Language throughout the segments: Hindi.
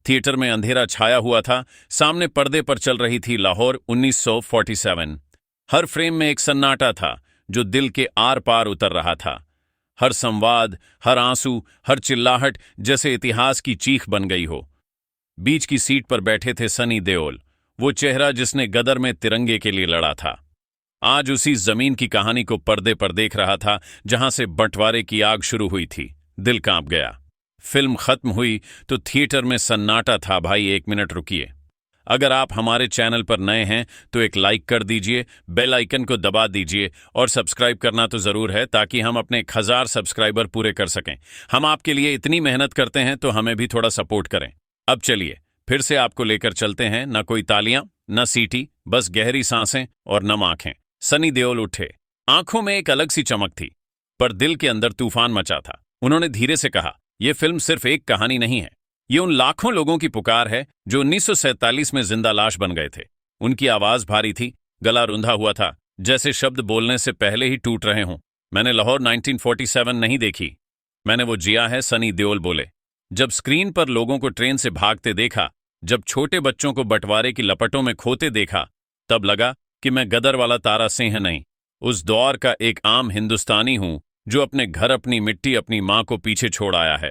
थिएटर में अंधेरा छाया हुआ था। सामने पर्दे पर चल रही थी लाहौर 1947। हर फ्रेम में एक सन्नाटा था जो दिल के आर पार उतर रहा था। हर संवाद, हर आंसू, हर चिल्लाहट जैसे इतिहास की चीख बन गई हो। बीच की सीट पर बैठे थे सनी देओल, वो चेहरा जिसने गदर में तिरंगे के लिए लड़ा था। आज उसी जमीन की कहानी को पर्दे पर देख रहा था जहां से बंटवारे की आग शुरू हुई थी। दिल कांप गया। फिल्म खत्म हुई तो थिएटर में सन्नाटा था। भाई 1 मिनट रुकिए। अगर आप हमारे चैनल पर नए हैं तो एक लाइक कर दीजिए, बेल आइकन को दबा दीजिए और सब्सक्राइब करना तो जरूर है ताकि हम अपने 1000 सब्सक्राइबर पूरे कर सकें। हम आपके लिए इतनी मेहनत करते हैं तो हमें भी थोड़ा सपोर्ट करें। अब चलिए फिर से आपको लेकर चलते हैं। न कोई तालियां, न सीटी, बस गहरी सांसें और नम आंखें। सनी देओल उठे। आंखों में एक अलग सी चमक थी, पर दिल के अंदर तूफान मचा था। उन्होंने धीरे से कहा, यह फिल्म सिर्फ एक कहानी नहीं है, ये उन लाखों लोगों की पुकार है जो 1947 में जिंदा लाश बन गए थे। उनकी आवाज भारी थी, गला रुंधा हुआ था, जैसे शब्द बोलने से पहले ही टूट रहे हों। मैंने लाहौर 1947 नहीं देखी, मैंने वो जिया है, सनी देओल बोले। जब स्क्रीन पर लोगों को ट्रेन से भागते देखा, जब छोटे बच्चों को बंटवारे की लपटों में खोते देखा, तब लगा कि मैं गदर वाला तारा सिंह नहीं, उस दौर का एक आम हिंदुस्तानी हूं जो अपने घर, अपनी मिट्टी, अपनी मां को पीछे छोड़ आया है।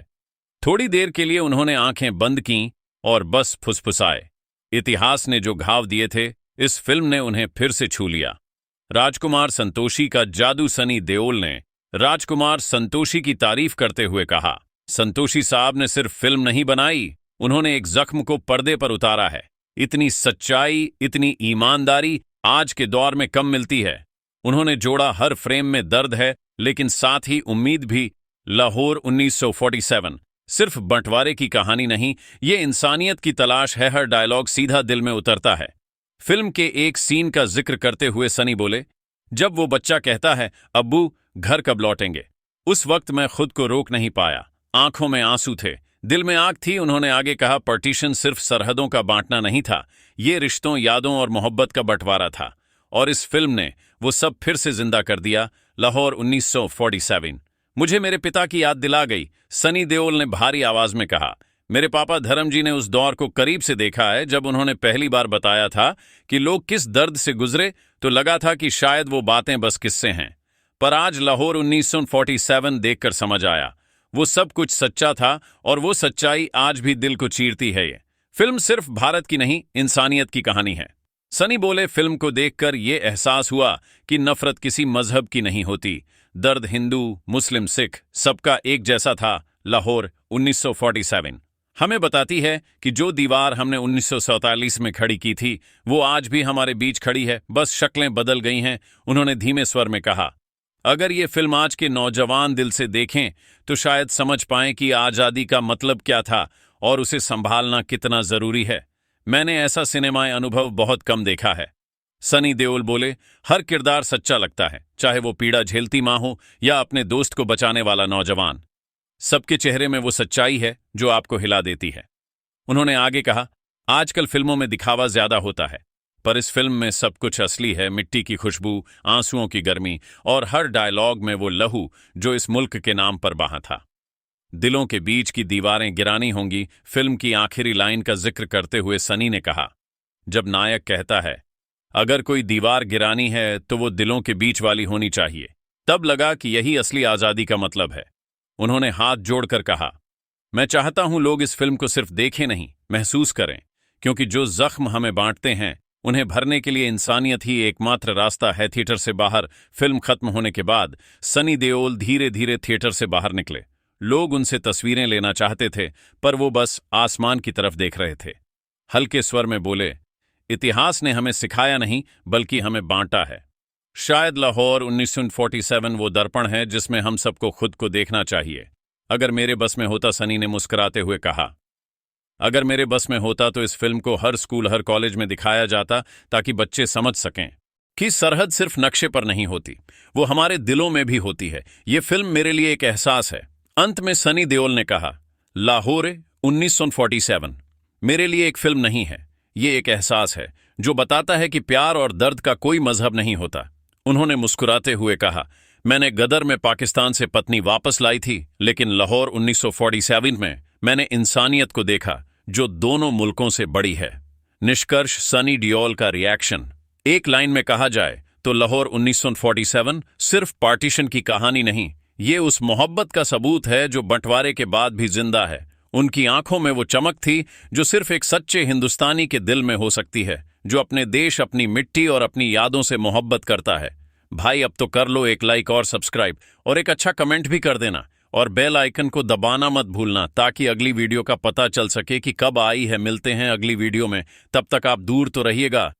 थोड़ी देर के लिए उन्होंने आंखें बंद कीं और बस फुसफुसाए। इतिहास ने जो घाव दिए थे, इस फिल्म ने उन्हें फिर से छू लिया। राजकुमार संतोषी का जादू। सनी देओल ने राजकुमार संतोषी की तारीफ करते हुए कहा, संतोषी साहब ने सिर्फ फिल्म नहीं बनाई, उन्होंने एक जख्म को पर्दे पर उतारा है। इतनी सच्चाई, इतनी ईमानदारी आज के दौर में कम मिलती है। उन्होंने जोड़ा, हर फ्रेम में दर्द है लेकिन साथ ही उम्मीद भी। लाहौर 1947 सिर्फ बंटवारे की कहानी नहीं, ये इंसानियत की तलाश है। हर डायलॉग सीधा दिल में उतरता है। फिल्म के एक सीन का जिक्र करते हुए सनी बोले, जब वो बच्चा कहता है, अब्बू घर कब लौटेंगे, उस वक्त मैं खुद को रोक नहीं पाया। आंखों में आंसू थे, दिल में आग थी। उन्होंने आगे कहा, पार्टीशन सिर्फ सरहदों का बांटना नहीं था, ये रिश्तों, यादों और मोहब्बत का बंटवारा था। और इस फिल्म ने वो सब फिर से जिंदा कर दिया। लाहौर 1947 मुझे मेरे पिता की याद दिला गई, सनी देओल ने भारी आवाज में कहा। मेरे पापा धर्म जी ने उस दौर को करीब से देखा है जब उन्होंने पहली बार बताया था कि लोग किस दर्द से गुजरे, तो लगा था कि शायद वो बातें बस किस्से हैं। पर आज लाहौर 1947 देखकर समझ आया, वो सब कुछ सच्चा था और वो सच्चाई आज भी दिल को चीरती है। ये फिल्म सिर्फ भारत की नहीं, इंसानियत की कहानी है। सनी बोले, फिल्म को देखकर ये एहसास हुआ कि नफरत किसी मजहब की नहीं होती। दर्द हिंदू, मुस्लिम, सिख सबका एक जैसा था। लाहौर 1947 हमें बताती है कि जो दीवार हमने 1947 में खड़ी की थी, वो आज भी हमारे बीच खड़ी है, बस शक्लें बदल गई हैं। उन्होंने धीमे स्वर में कहा, अगर ये फिल्म आज के नौजवान दिल से देखें तो शायद समझ पाएं कि आज़ादी का मतलब क्या था और उसे संभालना कितना जरूरी है। मैंने ऐसा सिनेमाई अनुभव बहुत कम देखा है। सनी देओल बोले, हर किरदार सच्चा लगता है, चाहे वो पीड़ा झेलती मां हो या अपने दोस्त को बचाने वाला नौजवान। सबके चेहरे में वो सच्चाई है जो आपको हिला देती है। उन्होंने आगे कहा, आजकल फिल्मों में दिखावा ज्यादा होता है, पर इस फिल्म में सब कुछ असली है। मिट्टी की खुशबू, आंसुओं की गर्मी और हर डायलॉग में वो लहू जो इस मुल्क के नाम पर बहा था। दिलों के बीच की दीवारें गिरानी होंगी। फिल्म की आखिरी लाइन का जिक्र करते हुए सनी ने कहा, जब नायक कहता है, अगर कोई दीवार गिरानी है तो वो दिलों के बीच वाली होनी चाहिए, तब लगा कि यही असली आजादी का मतलब है। उन्होंने हाथ जोड़कर कहा, मैं चाहता हूं लोग इस फिल्म को सिर्फ देखें नहीं, महसूस करें, क्योंकि जो जख्म हमें बांटते हैं उन्हें भरने के लिए इंसानियत ही एकमात्र रास्ता है। थिएटर से बाहर फिल्म खत्म होने के बाद सनी देओल धीरे धीरे थिएटर से बाहर निकले। लोग उनसे तस्वीरें लेना चाहते थे, पर वो बस आसमान की तरफ देख रहे थे। हल्के स्वर में बोले, इतिहास ने हमें सिखाया नहीं बल्कि हमें बांटा है। शायद लाहौर 1947 वो दर्पण है जिसमें हम सबको खुद को देखना चाहिए। अगर मेरे बस में होता, सनी ने मुस्कुराते हुए कहा, अगर मेरे बस में होता तो इस फिल्म को हर स्कूल, हर कॉलेज में दिखाया जाता, ताकि बच्चे समझ सकें कि सरहद सिर्फ नक्शे पर नहीं होती, वो हमारे दिलों में भी होती है। ये फिल्म मेरे लिए एक एहसास है। अंत में सनी देओल ने कहा, लाहौर 1947 मेरे लिए एक फिल्म नहीं है, ये एक एहसास है जो बताता है कि प्यार और दर्द का कोई मजहब नहीं होता। उन्होंने मुस्कुराते हुए कहा, मैंने गदर में पाकिस्तान से पत्नी वापस लाई थी, लेकिन लाहौर 1947 में मैंने इंसानियत को देखा, जो दोनों मुल्कों से बड़ी है। निष्कर्ष सनी डियोल का रिएक्शन। एक लाइन में कहा जाए तो लाहौर 1947 सिर्फ पार्टीशन की कहानी नहीं, ये उस मोहब्बत का सबूत है जो बंटवारे के बाद भी जिंदा है। उनकी आंखों में वो चमक थी जो सिर्फ एक सच्चे हिंदुस्तानी के दिल में हो सकती है, जो अपने देश, अपनी मिट्टी और अपनी यादों से मोहब्बत करता है। भाई अब तो कर लो एक लाइक और सब्सक्राइब, और एक अच्छा कमेंट भी कर देना, और बेल आइकन को दबाना मत भूलना ताकि अगली वीडियो का पता चल सके कि कब आई है। मिलते हैं अगली वीडियो में, तब तक आप दूर तो रहिएगा।